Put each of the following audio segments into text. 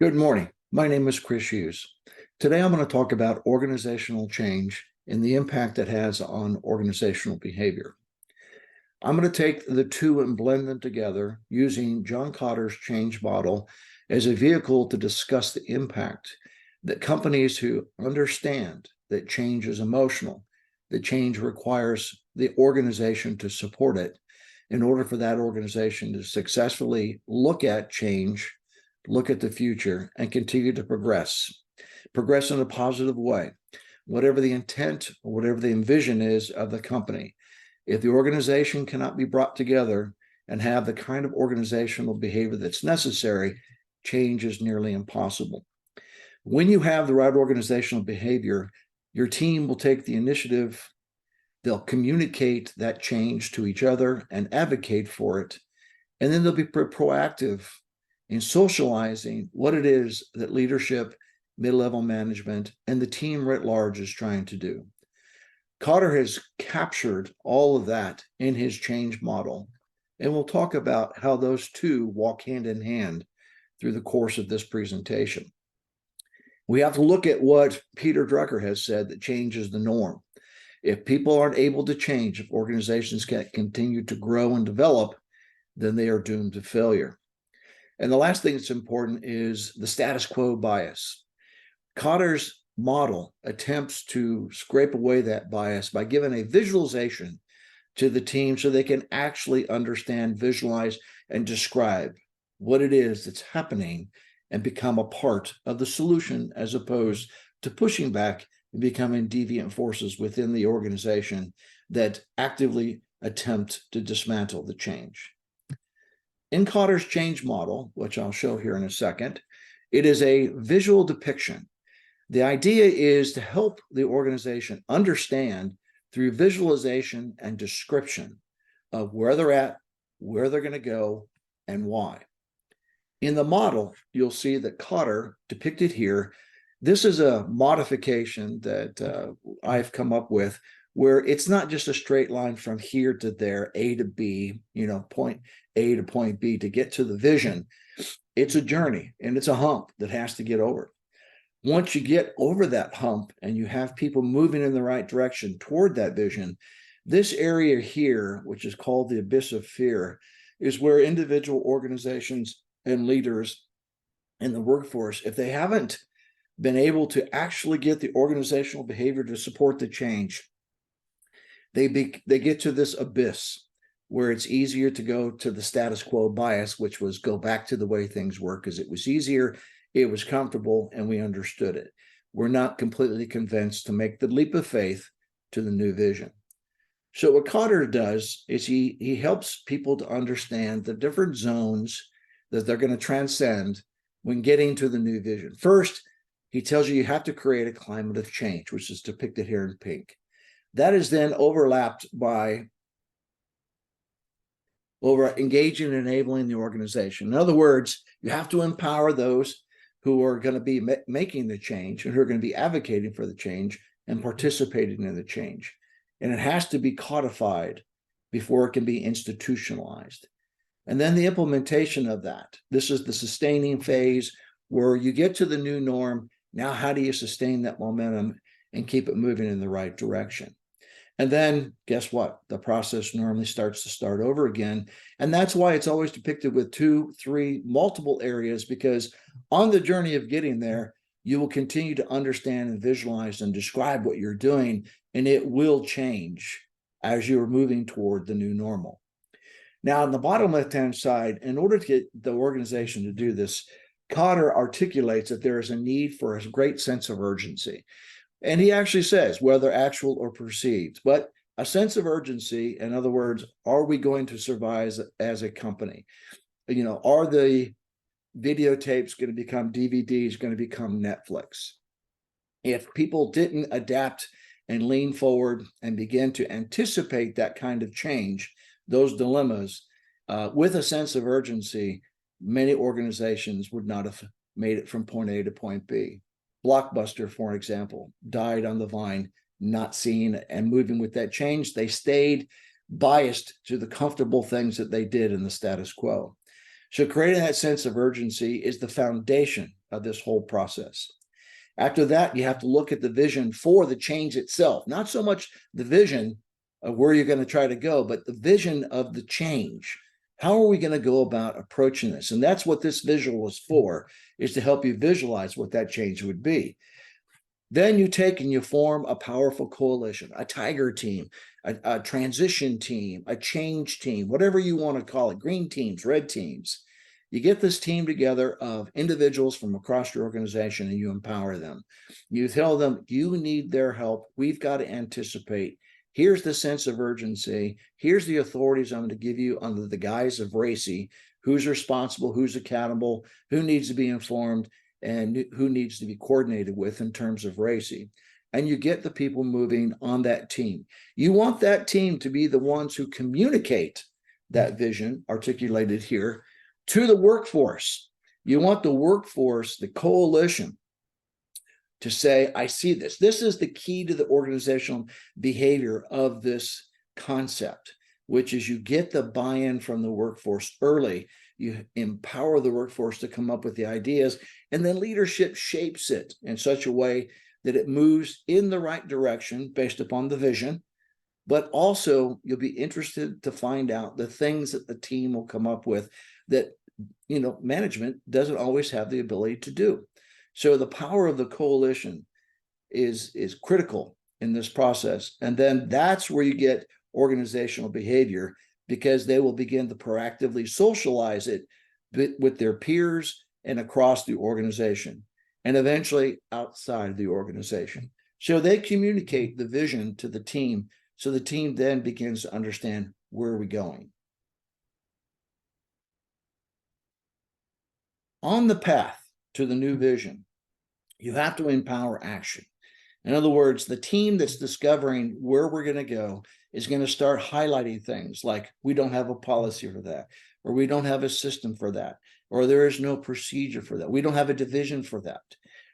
Good morning. My name is Chris Hughes. Today I'm going to talk about organizational change and the impact it has on organizational behavior. I'm going to take the two and blend them together using John Kotter's change model as a vehicle to discuss the impact that companies who understand that change is emotional, that change requires the organization to support it in order for that organization to successfully look at change, look at the future, and continue to progress in a positive way, whatever the intent or whatever the envision is of the company. If the organization cannot be brought together and have the kind of organizational behavior that's necessary, change is nearly impossible. When you have the right organizational behavior, your team will take the initiative. They'll communicate that change to each other and advocate for it. And then they'll be proactive in socializing what it is that leadership, mid-level management, and the team writ large is trying to do. Kotter has captured all of that in his change model, and we'll talk about how those two walk hand in hand through the course of this presentation. We have to look at what Peter Drucker has said, that change is the norm. If people aren't able to change, if organizations can't continue to grow and develop, then they are doomed to failure. And the last thing that's important is the status quo bias. Kotter's model attempts to scrape away that bias by giving a visualization to the team so they can actually understand, visualize, and describe what it is that's happening and become a part of the solution, as opposed to pushing back and becoming deviant forces within the organization that actively attempt to dismantle the change. In Kotter's change model, which I'll show here in a second, it is a visual depiction. The idea is to help the organization understand through visualization and description of where they're at, where they're going to go, and why. In the model, you'll see that Kotter, depicted here, this is a modification that I've come up with, where it's not just a straight line from here to there, A to B, point A to point B to get to the vision. It's a journey, and it's a hump that has to get over. Once you get over that hump and you have people moving in the right direction toward that vision, this area here, which is called the abyss of fear, is where individual organizations and leaders in the workforce, if they haven't been able to actually get the organizational behavior to support the change, they get to this abyss where it's easier to go to the status quo bias, which was go back to the way things were because it was easier, it was comfortable, and we understood it. We're not completely convinced to make the leap of faith to the new vision. So what Kotter does is he helps people to understand the different zones that they're going to transcend when getting to the new vision. First, he tells you have to create a climate of change, which is depicted here in pink. That is then overlapped by engaging and enabling the organization. In other words, you have to empower those who are going to be making the change and who are going to be advocating for the change and participating in the change. And it has to be codified before it can be institutionalized. And then the implementation of that. This is the sustaining phase where you get to the new norm. Now, how do you sustain that momentum and keep it moving in the right direction? And then guess what? The process normally starts to start over again. And that's why it's always depicted with 2, 3, multiple areas, because on the journey of getting there, you will continue to understand and visualize and describe what you're doing, and it will change as you're moving toward the new normal. Now, on the bottom left-hand side, in order to get the organization to do this, Kotter articulates that there is a need for a great sense of urgency. And he actually says, whether actual or perceived, but a sense of urgency. In other words, are we going to survive as a company? Are the videotapes going to become DVDs, going to become Netflix? If people didn't adapt and lean forward and begin to anticipate that kind of change, those dilemmas, with a sense of urgency, many organizations would not have made it from point A to point B. Blockbuster, for example, died on the vine, not seeing and moving with that change. They stayed biased to the comfortable things that they did in the status quo. So creating that sense of urgency is the foundation of this whole process. After that, you have to look at the vision for the change itself, not so much the vision of where you're going to try to go, but the vision of the change. How are we going to go about approaching this? And that's what this visual is for, is to help you visualize what that change would be. Then you take and you form a powerful coalition, a tiger team, a transition team, a change team, whatever you want to call it, green teams, red teams. You get this team together of individuals from across your organization and you empower them. You tell them you need their help. We've got to anticipate. Here's the sense of urgency. Here's the authorities I'm going to give you under the guise of RACI. Who's responsible, who's accountable, who needs to be informed, and who needs to be coordinated with in terms of RACI. And you get the people moving on that team. You want that team to be the ones who communicate that vision articulated here to the workforce. You want the workforce, the coalition, to say, I see this. This is the key to the organizational behavior of this concept, which is you get the buy-in from the workforce early. You empower the workforce to come up with the ideas, and then leadership shapes it in such a way that it moves in the right direction based upon the vision. But also, you'll be interested to find out the things that the team will come up with that, management doesn't always have the ability to do. So the power of the coalition is critical in this process. And then that's where you get organizational behavior, because they will begin to proactively socialize it with their peers and across the organization, and eventually outside the organization. So they communicate the vision to the team, so the team then begins to understand where are we going. On the path to the new vision, you have to empower action. In other words, the team that's discovering where we're going to go is going to start highlighting things like, we don't have a policy for that, or we don't have a system for that, or there is no procedure for that. We don't have a division for that.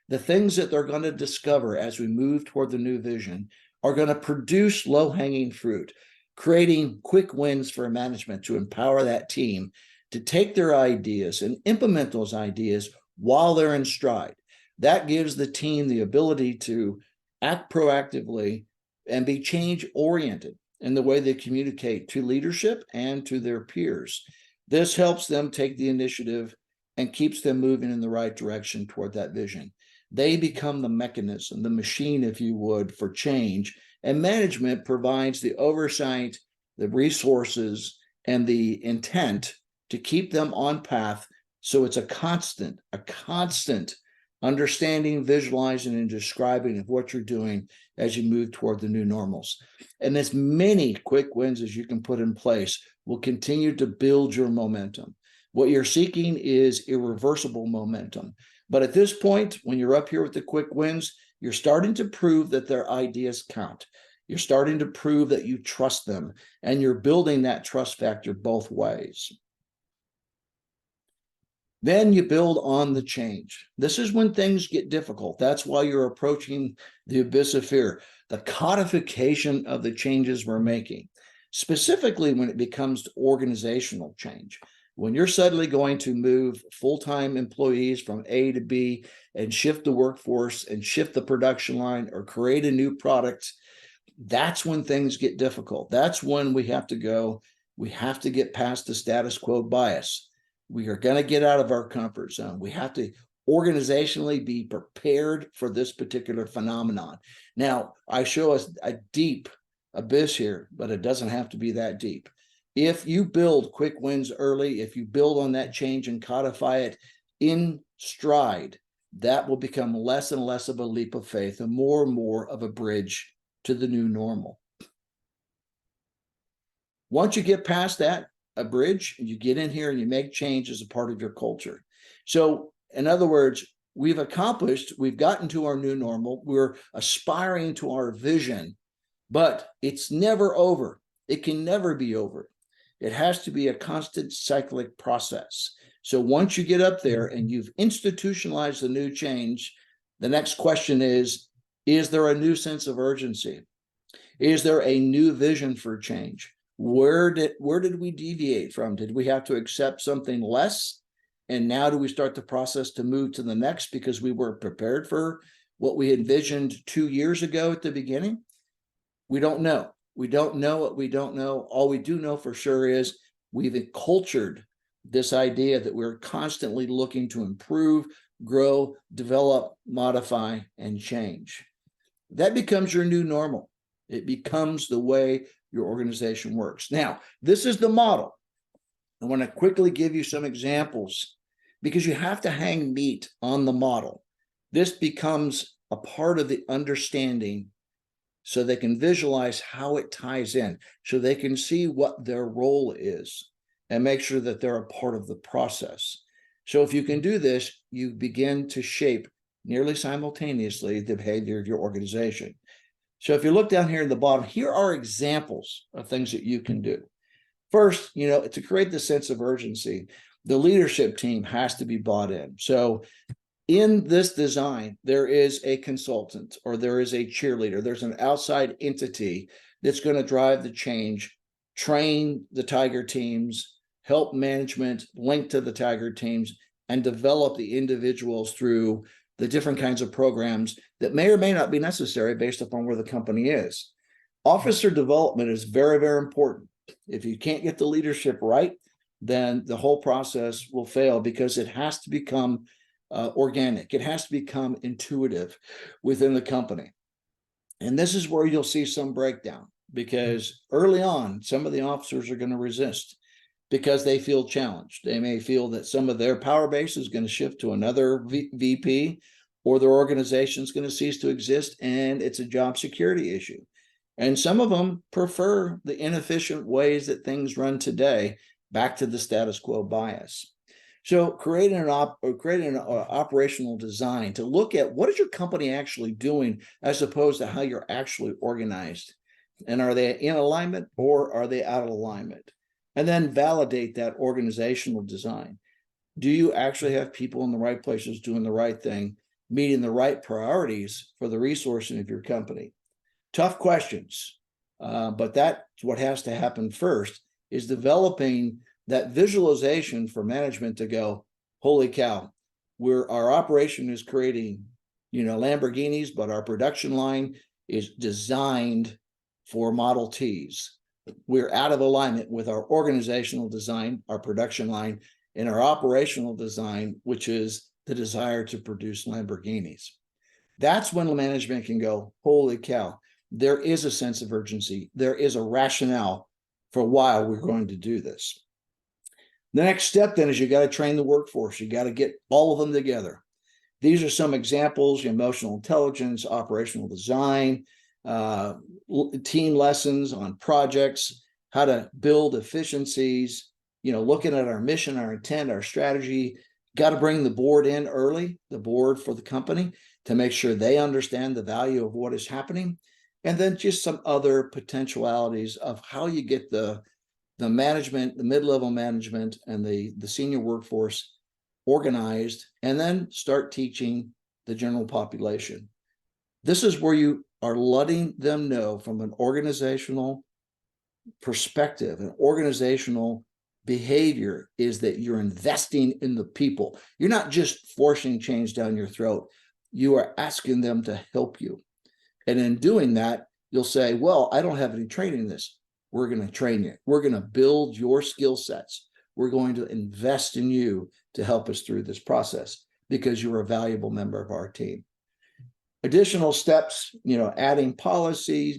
The things that they're going to discover as we move toward the new vision are going to produce low-hanging fruit, creating quick wins for management to empower that team to take their ideas and implement those ideas while they're in stride. That gives the team the ability to act proactively and be change-oriented in the way they communicate to leadership and to their peers. This helps them take the initiative and keeps them moving in the right direction toward that vision. They become the mechanism, the machine, if you would, for change, and management provides the oversight, the resources, and the intent to keep them on path. So it's a constant understanding, visualizing, and describing of what you're doing as you move toward the new normals. And as many quick wins as you can put in place will continue to build your momentum. What you're seeking is irreversible momentum. But at this point, when you're up here with the quick wins, you're starting to prove that their ideas count. You're starting to prove that you trust them, and you're building that trust factor both ways. Then you build on the change. This is when things get difficult. That's why you're approaching the abyss of fear, the codification of the changes we're making, specifically when it becomes organizational change. When you're suddenly going to move full-time employees from A to B and shift the workforce and shift the production line or create a new product, that's when things get difficult. That's when we have to get past the status quo bias. We are going to get out of our comfort zone. We have to organizationally be prepared for this particular phenomenon. Now, I show us a deep abyss here, but it doesn't have to be that deep. If you build quick wins early, if you build on that change and codify it in stride, that will become less and less of a leap of faith and more of a bridge to the new normal. Once you get past that, a bridge, and you get in here and you make change as a part of your culture. So in other words, we've gotten to our new normal. We're aspiring to our vision, but it's never over. It can never be over. It has to be a constant cyclic process. So once you get up there and you've institutionalized the new change, the next question is there a new sense of urgency? Is there a new vision for change? Where did we deviate from? Did we have to accept something less? And now do we start the process to move to the next because we weren't prepared for what we envisioned 2 years ago at the beginning? We don't know. We don't know what we don't know. All we do know for sure is we've cultured this idea that we're constantly looking to improve, grow, develop, modify, and change. That becomes your new normal. It becomes the way your organization works. Now, this is the model. I want to quickly give you some examples because you have to hang meat on the model. This becomes a part of the understanding so they can visualize how it ties in, so they can see what their role is and make sure that they're a part of the process. So if you can do this, you begin to shape nearly simultaneously the behavior of your organization. So if you look down here in the bottom, here are examples of things that you can do. First, to create the sense of urgency, the leadership team has to be bought in. So in this design, there is a consultant or there is a cheerleader. There's an outside entity that's going to drive the change, train the Tiger teams, help management link to the Tiger teams, and develop the individuals through the different kinds of programs that may or may not be necessary based upon where the company is. Officer development is very, very important. If you can't get the leadership right, then the whole process will fail because it has to become organic. It has to become intuitive within the company. And this is where you'll see some breakdown because early on, some of the officers are going to resist because they feel challenged. They may feel that some of their power base is going to shift to another VP or their organization is going to cease to exist and it's a job security issue. And some of them prefer the inefficient ways that things run today back to the status quo bias. So creating an operational design to look at what is your company actually doing as opposed to how you're actually organized. And are they in alignment or are they out of alignment? And then validate that organizational design. Do you actually have people in the right places doing the right thing, meeting the right priorities for the resourcing of your company? Tough questions, but that's what has to happen first is developing that visualization for management to go, holy cow, our operation is creating, Lamborghinis, but our production line is designed for Model Ts. We're out of alignment with our organizational design, our production line, and our operational design, which is the desire to produce Lamborghinis. That's when management can go, holy cow, there is a sense of urgency. There is a rationale for why we're going to do this. The next step then is you got to train the workforce. You got to get all of them together. These are some examples: emotional intelligence, operational design, team lessons on projects, how to build efficiencies, looking at our mission, our intent, our strategy. Got to bring the board in early, the board for the company, to make sure they understand the value of what is happening. And then just some other potentialities of how you get the management, the mid-level management, and the senior workforce organized, and then start teaching the general population. This is where you are letting them know from an organizational perspective, an organizational behavior is that you're investing in the people. You're not just forcing change down your throat. You are asking them to help you. And in doing that, you'll say, well, I don't have any training in this. We're going to train you. We're going to build your skill sets. We're going to invest in you to help us through this process because you're a valuable member of our team. Additional steps, adding policies,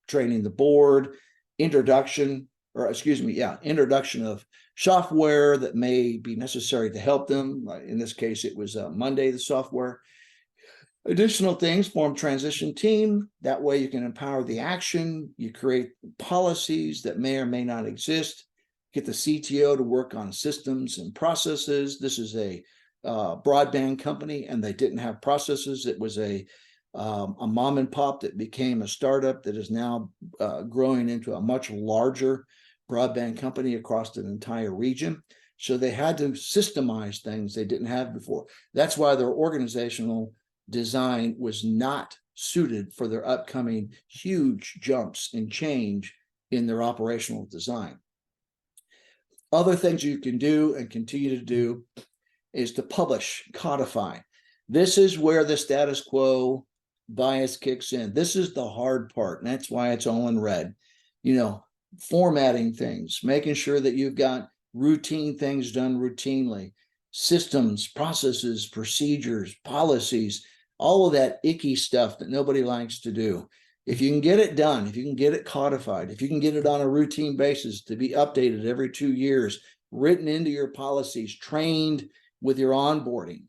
training the board, introduction of software that may be necessary to help them. In this case, it was Monday, the software. Additional things, form transition team. That way you can empower the action. You create policies that may or may not exist. Get the CTO to work on systems and processes. This is a broadband company and they didn't have processes. It was a mom and pop that became a startup that is now growing into a much larger broadband company across an entire region. So they had to systemize things they didn't have before. That's why their organizational design was not suited for their upcoming huge jumps in change in their operational design. Other things you can do and continue to do is to publish, codify. This is where the status quo bias kicks in. This is the hard part, and that's why it's all in red. You know, formatting things, making sure that you've got routine things done routinely, systems, processes, procedures, policies, all of that icky stuff that nobody likes to do. If you can get it done, if you can get it codified, if you can get it on a routine basis to be updated every 2 years, written into your policies, trained with your onboarding,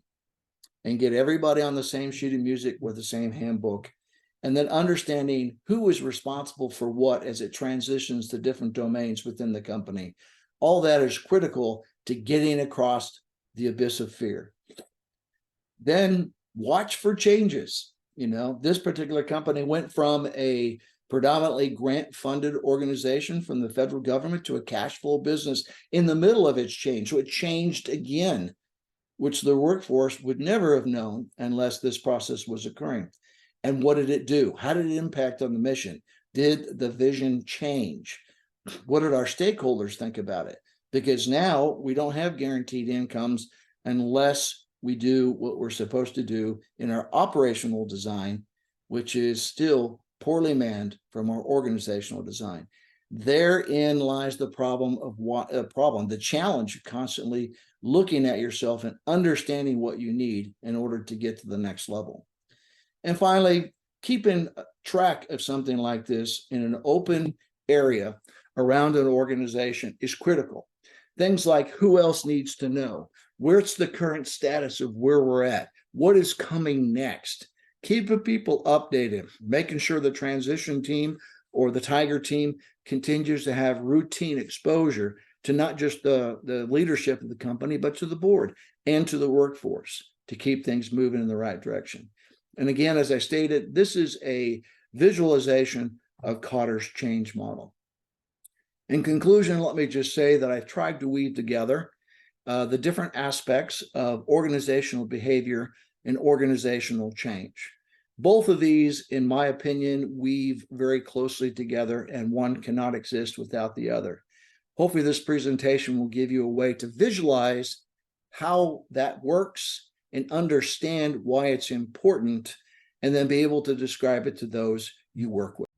and get everybody on the same sheet of music with the same handbook, and then understanding who is responsible for what as it transitions to different domains within the company. All that is critical to getting across the abyss of fear. Then watch for changes. You know, this particular company went from a predominantly grant-funded organization from the federal government to a cash flow business in the middle of its change. So it changed again, which the workforce would never have known unless this process was occurring. And what did it do? How did it impact on the mission? Did the vision change? What did our stakeholders think about it? Because now we don't have guaranteed incomes unless we do what we're supposed to do in our operational design, which is still poorly manned from our organizational design. Therein lies the problem of the challenge of constantly looking at yourself and understanding what you need in order to get to the next level. And finally, keeping track of something like this in an open area around an organization is critical. Things like who else needs to know, where's the current status of where we're at, what is coming next. Keeping people updated, making sure the transition team or the Tiger team continues to have routine exposure to not just the leadership of the company, but to the board and to the workforce to keep things moving in the right direction. And again, as I stated, this is a visualization of Kotter's change model. In conclusion, let me just say that I've tried to weave together the different aspects of organizational behavior and organizational change. Both of these, in my opinion, weave very closely together, and one cannot exist without the other. Hopefully this presentation will give you a way to visualize how that works and understand why it's important, and then be able to describe it to those you work with.